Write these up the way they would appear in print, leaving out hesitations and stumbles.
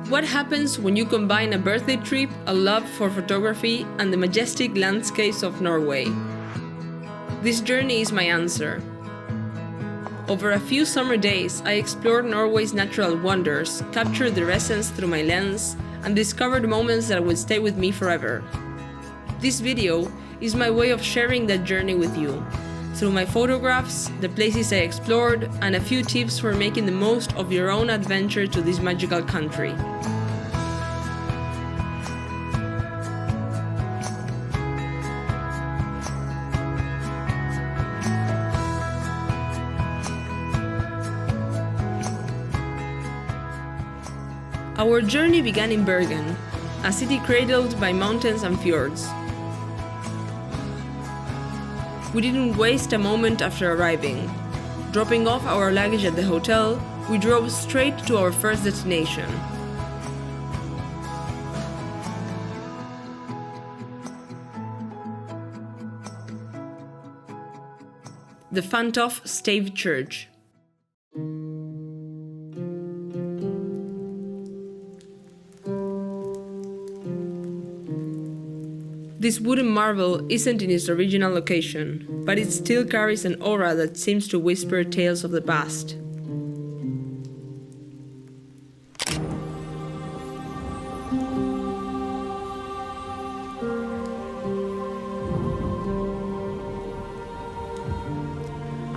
What happens when you combine a birthday trip, a love for photography, and the majestic landscapes of Norway? This journey is my answer. Over a few summer days, I explored Norway's natural wonders, captured their essence through my lens, and discovered moments that would stay with me forever. This video is my way of sharing that journey with you, through my photographs, the places I explored, and a few tips for making the most of your own adventure to this magical country. Our journey began in Bergen, a city cradled by mountains and fjords. We didn't waste a moment after arriving. Dropping off our luggage at the hotel, we drove straight to our first destination. The Fantoft Stave Church. This wooden marvel isn't in its original location, but it still carries an aura that seems to whisper tales of the past.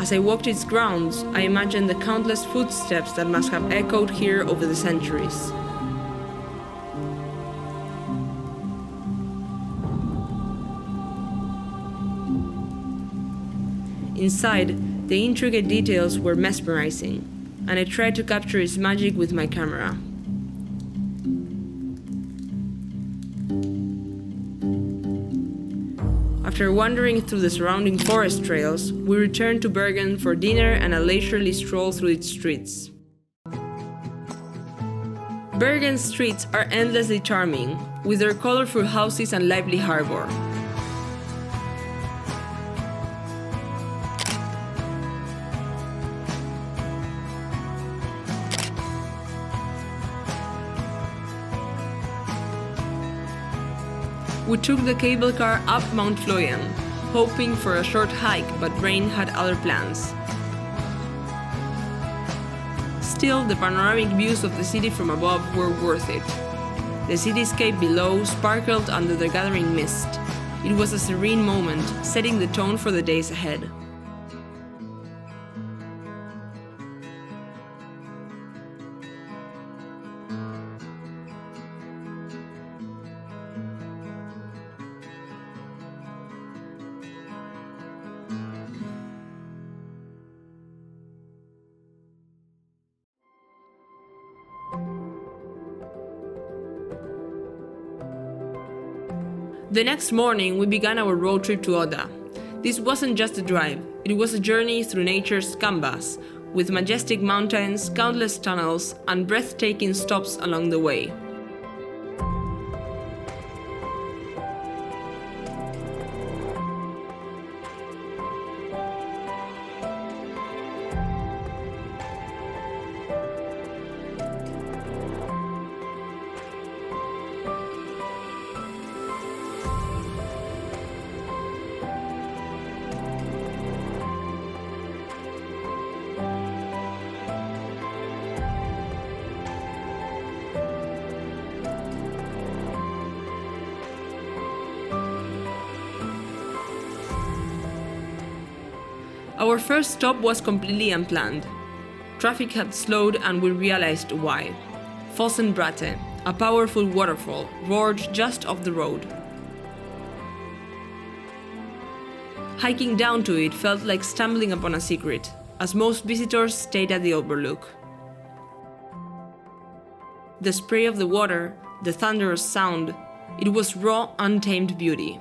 As I walked its grounds, I imagined the countless footsteps that must have echoed here over the centuries. Inside, the intricate details were mesmerizing, and I tried to capture its magic with my camera. After wandering through the surrounding forest trails, we returned to Bergen for dinner and a leisurely stroll through its streets. Bergen's streets are endlessly charming, with their colorful houses and lively harbor. We took the cable car up Mount Floyen, hoping for a short hike, but rain had other plans. Still, the panoramic views of the city from above were worth it. The cityscape below sparkled under the gathering mist. It was a serene moment, setting the tone for the days ahead. The next morning, we began our road trip to Odda. This wasn't just a drive, it was a journey through nature's canvas, with majestic mountains, countless tunnels, and breathtaking stops along the way. Our first stop was completely unplanned. Traffic had slowed and we realized why. Fossen Bratte, a powerful waterfall, roared just off the road. Hiking down to it felt like stumbling upon a secret, as most visitors stayed at the overlook. The spray of the water, the thunderous sound, it was raw, untamed beauty.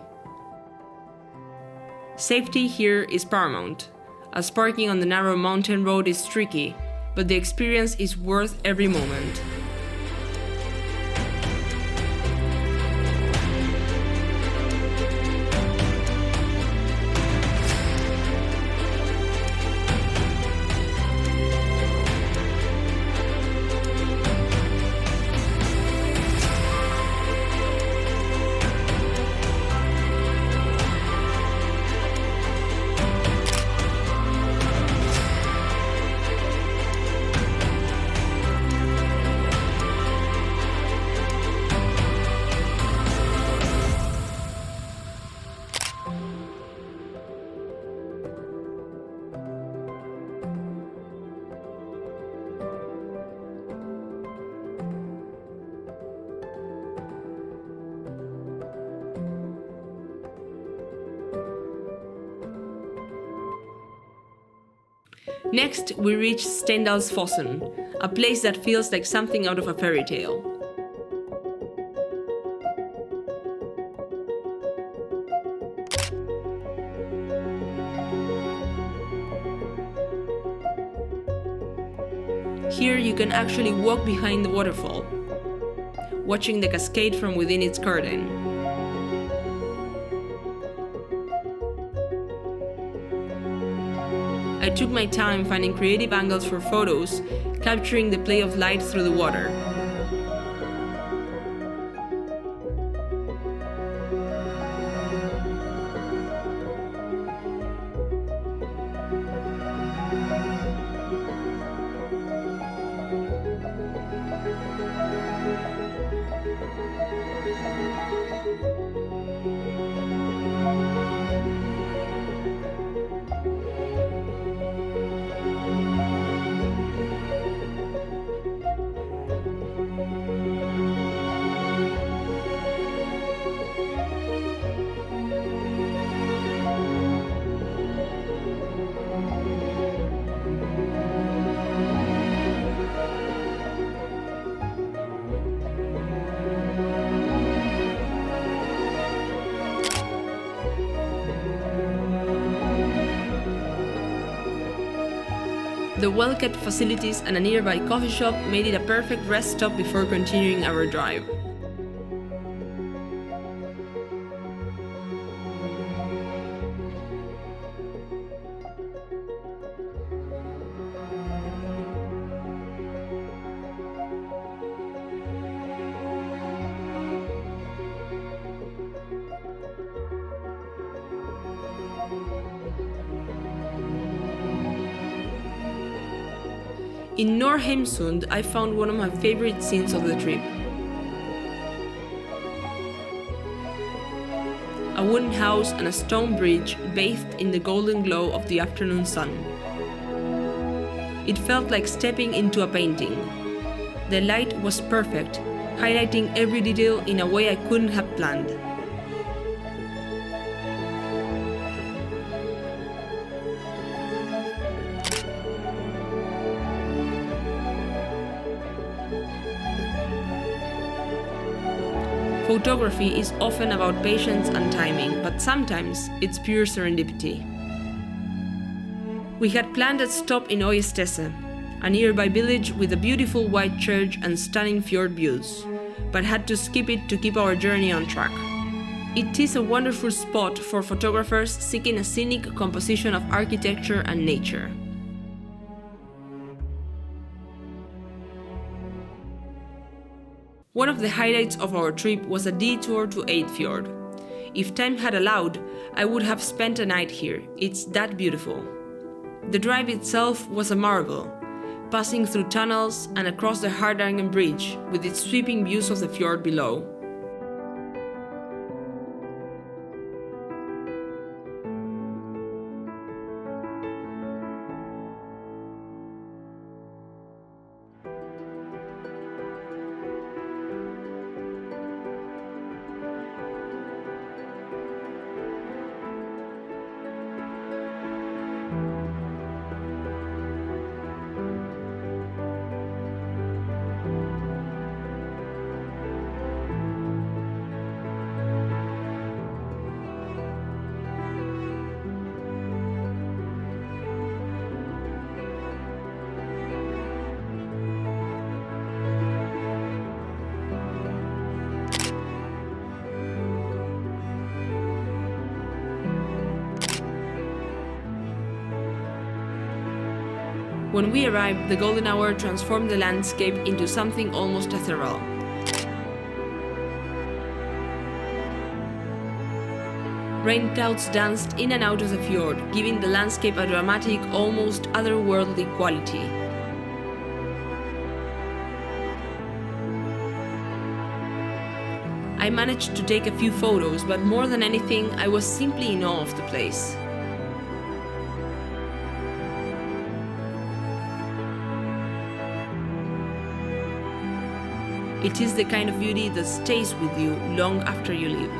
Safety here is paramount, as parking on the narrow mountain road is tricky, but the experience is worth every moment. Next, we reach Steinsdalfossen, a place that feels like something out of a fairy tale. Here you can actually walk behind the waterfall, watching the cascade from within its curtain. I took my time finding creative angles for photos, capturing the play of light through the water. The well-kept facilities and a nearby coffee shop made it a perfect rest stop before continuing our drive. In Norheimsund, I found one of my favorite scenes of the trip. A wooden house and a stone bridge bathed in the golden glow of the afternoon sun. It felt like stepping into a painting. The light was perfect, highlighting every detail in a way I couldn't have planned. Photography is often about patience and timing, but sometimes it's pure serendipity. We had planned a stop in Oystese, a nearby village with a beautiful white church and stunning fjord views, but had to skip it to keep our journey on track. It is a wonderful spot for photographers seeking a scenic composition of architecture and nature. One of the highlights of our trip was a detour to Eidfjord. If time had allowed, I would have spent a night here. It's that beautiful. The drive itself was a marvel, passing through tunnels and across the Harrowing bridge with its sweeping views of the fjord below. When we arrived, the golden hour transformed the landscape into something almost ethereal. Rain clouds danced in and out of the fjord, giving the landscape a dramatic, almost otherworldly quality. I managed to take a few photos, but more than anything, I was simply in awe of the place. It is the kind of beauty that stays with you long after you leave.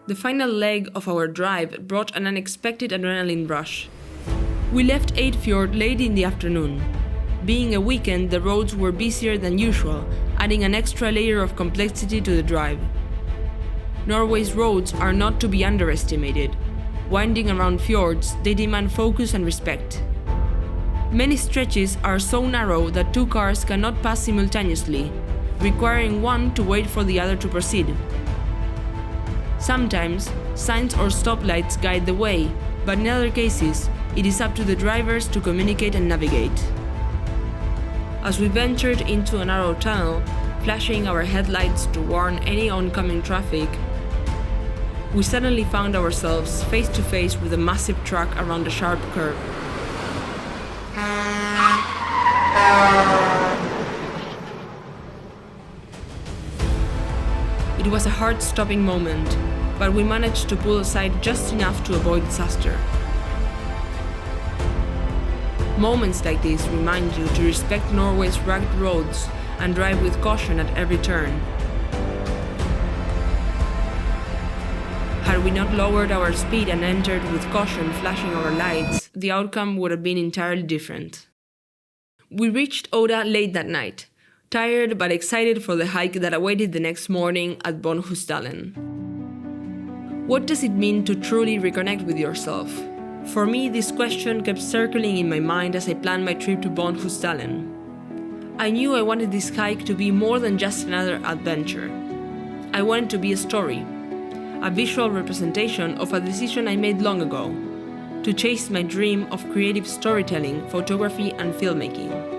The final leg of our drive brought an unexpected adrenaline rush. We left Eidfjord late in the afternoon. Being a weekend, the roads were busier than usual, adding an extra layer of complexity to the drive. Norway's roads are not to be underestimated. Winding around fjords, they demand focus and respect. Many stretches are so narrow that two cars cannot pass simultaneously, requiring one to wait for the other to proceed. Sometimes, signs or stoplights guide the way, but in other cases, it is up to the drivers to communicate and navigate. As we ventured into a narrow tunnel, flashing our headlights to warn any oncoming traffic, we suddenly found ourselves face to face with a massive truck around a sharp curve. It was a heart-stopping moment, but we managed to pull aside just enough to avoid disaster. Moments like this remind you to respect Norway's rugged roads and drive with caution at every turn. Had we not lowered our speed and entered with caution, flashing our lights, the outcome would have been entirely different. We reached Odda late that night, tired but excited for the hike that awaited the next morning at Bondhusdalen. What does it mean to truly reconnect with yourself? For me, this question kept circling in my mind as I planned my trip to Bondhusdalen. I knew I wanted this hike to be more than just another adventure. I wanted to be a story, a visual representation of a decision I made long ago, to chase my dream of creative storytelling, photography, and filmmaking.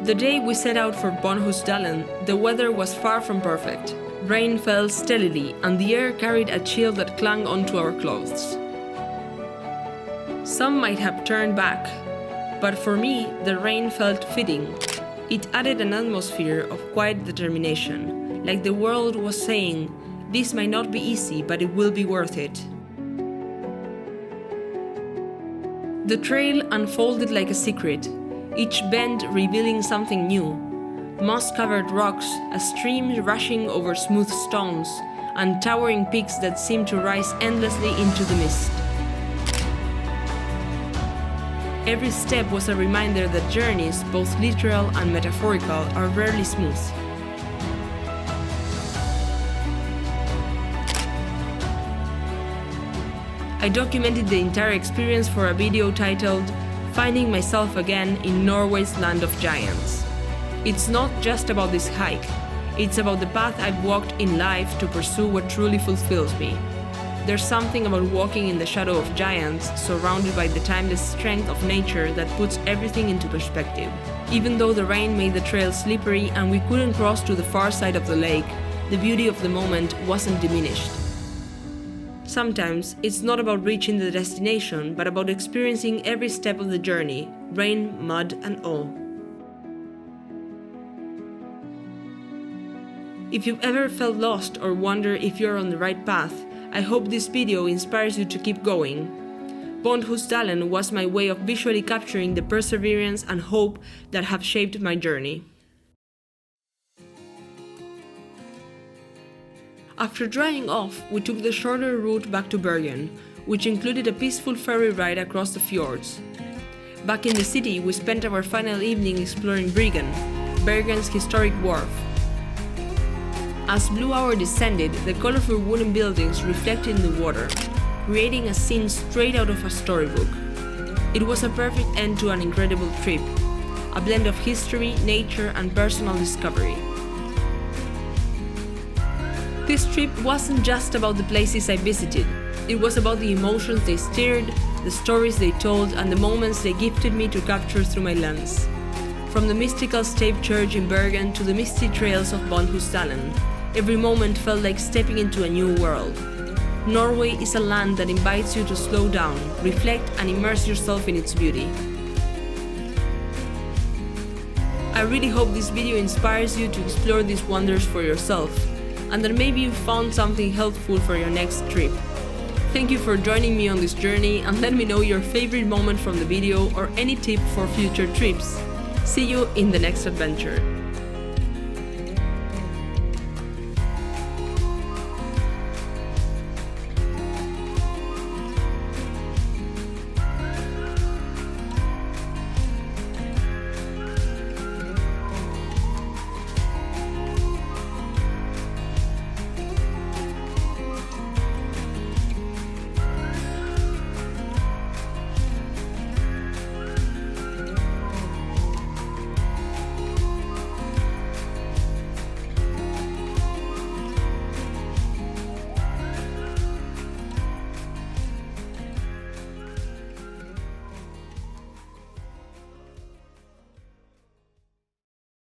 The day we set out for Bondhusdalen, the weather was far from perfect. Rain fell steadily, and the air carried a chill that clung onto our clothes. Some might have turned back, but for me, the rain felt fitting. It added an atmosphere of quiet determination, like the world was saying, "This might not be easy, but it will be worth it." The trail unfolded like a secret, each bend revealing something new. Moss-covered rocks, a stream rushing over smooth stones, and towering peaks that seemed to rise endlessly into the mist. Every step was a reminder that journeys, both literal and metaphorical, are rarely smooth. I documented the entire experience for a video titled "Finding Myself Again in Norway's Land of Giants." It's not just about this hike, it's about the path I've walked in life to pursue what truly fulfills me. There's something about walking in the shadow of giants, surrounded by the timeless strength of nature, that puts everything into perspective. Even though the rain made the trail slippery and we couldn't cross to the far side of the lake, the beauty of the moment wasn't diminished. Sometimes, it's not about reaching the destination, but about experiencing every step of the journey, rain, mud, and all. If you've ever felt lost or wonder if you're on the right path, I hope this video inspires you to keep going. Bondhusdalen was my way of visually capturing the perseverance and hope that have shaped my journey. After drying off, we took the shorter route back to Bergen, which included a peaceful ferry ride across the fjords. Back in the city, we spent our final evening exploring Bergen, Bergen's historic wharf. As blue hour descended, the colorful wooden buildings reflected in the water, creating a scene straight out of a storybook. It was a perfect end to an incredible trip, a blend of history, nature, and personal discovery. This trip wasn't just about the places I visited. It was about the emotions they stirred, the stories they told, and the moments they gifted me to capture through my lens. From the mystical Stave church in Bergen to the misty trails of Bondhusdalen, every moment felt like stepping into a new world. Norway is a land that invites you to slow down, reflect, and immerse yourself in its beauty. I really hope this video inspires you to explore these wonders for yourself, and that maybe you found something helpful for your next trip. Thank you for joining me on this journey, and let me know your favorite moment from the video or any tip for future trips. See you in the next adventure.